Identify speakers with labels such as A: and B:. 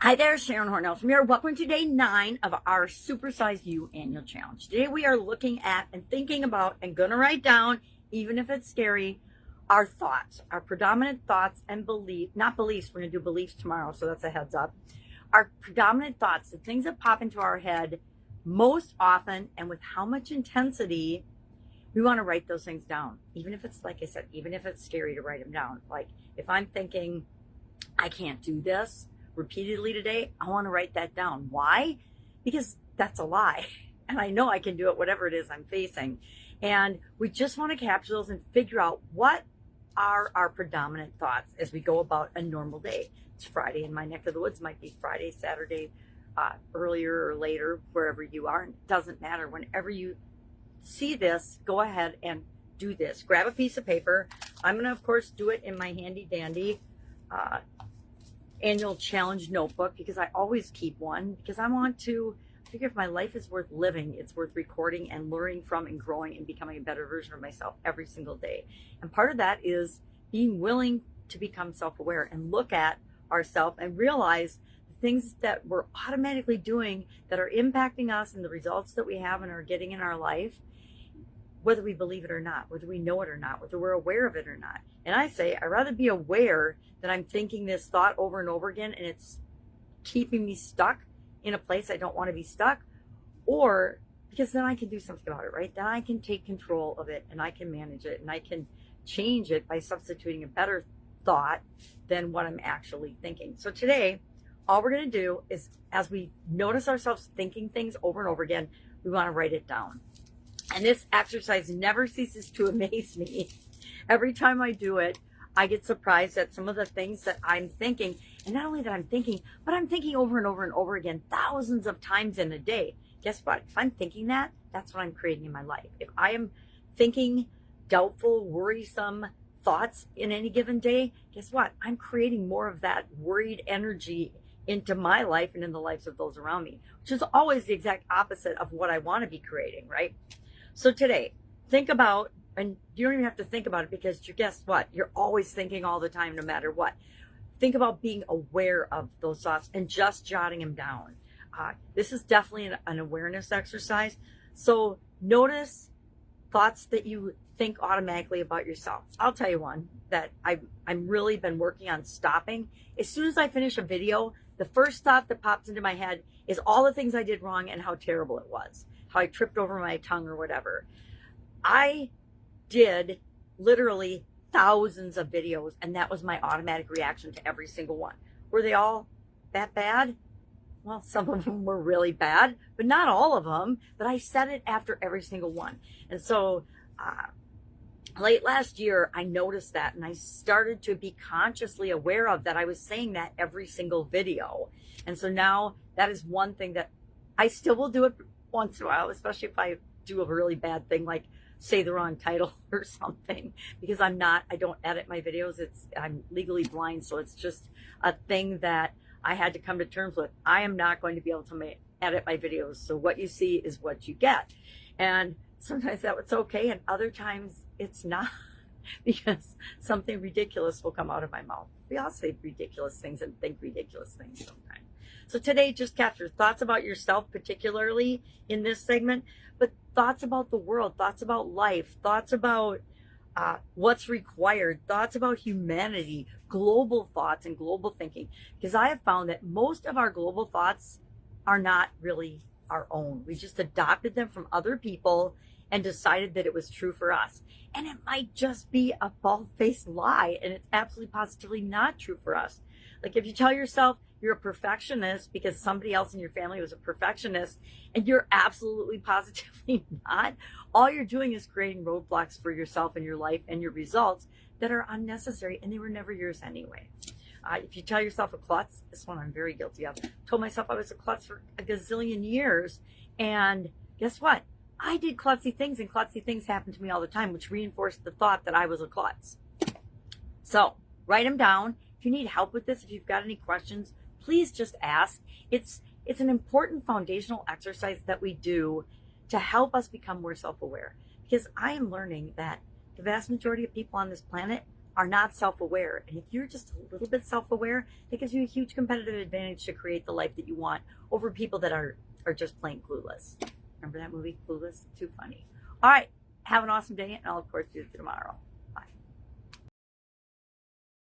A: Hi there, Sharon Horne-Ellstrom here. Welcome to day 9 of our Supersize You annual challenge. Today we are looking at and thinking about and going to write down, even if it's scary, our thoughts, our predominant thoughts and not beliefs. We're going to do beliefs tomorrow, so that's a heads up. Our predominant thoughts, the things that pop into our head most often and with how much intensity, we want to write those things down. Even if it's, like I said, even if it's scary to write them down. Like if I'm thinking, I can't do this repeatedly today, I want to write that down. Why? Because that's a lie. And I know I can do it, whatever it is I'm facing. And we just want to capture those and figure out what are our predominant thoughts as we go about a normal day. It's Friday in my neck of the woods, might be Friday, Saturday, earlier or later, wherever you are. It doesn't matter. Whenever you see this, go ahead and do this. Grab a piece of paper. I'm going to, of course, do it in my handy dandy annual challenge notebook, because I always keep one, because I want to figure if my life is worth living, it's worth recording and learning from and growing and becoming a better version of myself every single day. And part of that is being willing to become self-aware and look at ourselves and realize the things that we're automatically doing that are impacting us and the results that we have and are getting in our life, whether we believe it or not, whether we know it or not, whether we're aware of it or not. And I say, I'd rather be aware that I'm thinking this thought over and over again and it's keeping me stuck in a place I don't want to be stuck, or because then I can do something about it, right? Then I can take control of it and I can manage it and I can change it by substituting a better thought than what I'm actually thinking. So today, all we're going to do is, as we notice ourselves thinking things over and over again, we want to write it down. And this exercise never ceases to amaze me. Every time I do it, I get surprised at some of the things that I'm thinking. And not only that I'm thinking, but I'm thinking over and over and over again, thousands of times in a day. Guess what? If I'm thinking that, that's what I'm creating in my life. If I am thinking doubtful, worrisome thoughts in any given day, guess what? I'm creating more of that worried energy into my life and in the lives of those around me, which is always the exact opposite of what I want to be creating, right? So today, think about, and you don't even have to think about it, because guess what? You're always thinking all the time, no matter what. Think about being aware of those thoughts and just jotting them down. This is definitely an awareness exercise. So notice thoughts that you think automatically about yourself. I'll tell you one that I'm really been working on stopping. As soon as I finish a video, the first thought that pops into my head is all the things I did wrong and how terrible it was, how I tripped over my tongue or whatever. I did literally thousands of videos, and that was my automatic reaction to every single one. Were they all that bad? Well, some of them were really bad, but not all of them. But I said it after every single one. And so late last year, I noticed that, and I started to be consciously aware of that. I was saying that every single video. And so now that is one thing that I still will do it once in a while, especially if I do a really bad thing, like say the wrong title or something, because I don't edit my videos. I'm legally blind. So it's just a thing that I had to come to terms with. I am not going to be able to edit my videos. So what you see is what you get. And sometimes that's okay. And other times it's not, because something ridiculous will come out of my mouth. We all say ridiculous things and think ridiculous things sometimes. So today, just capture thoughts about yourself, particularly in this segment, but thoughts about the world, thoughts about life, thoughts about what's required, thoughts about humanity, global thoughts and global thinking. Because I have found that most of our global thoughts are not really our own. We just adopted them from other people and decided that it was true for us. And it might just be a bald-faced lie, and it's absolutely positively not true for us. Like if you tell yourself you're a perfectionist because somebody else in your family was a perfectionist, and you're absolutely positively not, all you're doing is creating roadblocks for yourself and your life and your results that are unnecessary, and they were never yours anyway. If you tell yourself a klutz, this one I'm very guilty of. Told myself I was a klutz for a gazillion years, and guess what? I did klutzy things, and klutzy things happened to me all the time, which reinforced the thought that I was a klutz. So write them down. If you need help with this, if you've got any questions, please just ask. It's an important foundational exercise that we do to help us become more self-aware, because I am learning that the vast majority of people on this planet are not self-aware. And if you're just a little bit self-aware, it gives you a huge competitive advantage to create the life that you want over people that are just plain clueless. Remember that movie, Clueless? Too funny. All right. Have an awesome day, and I'll, of course, see you tomorrow.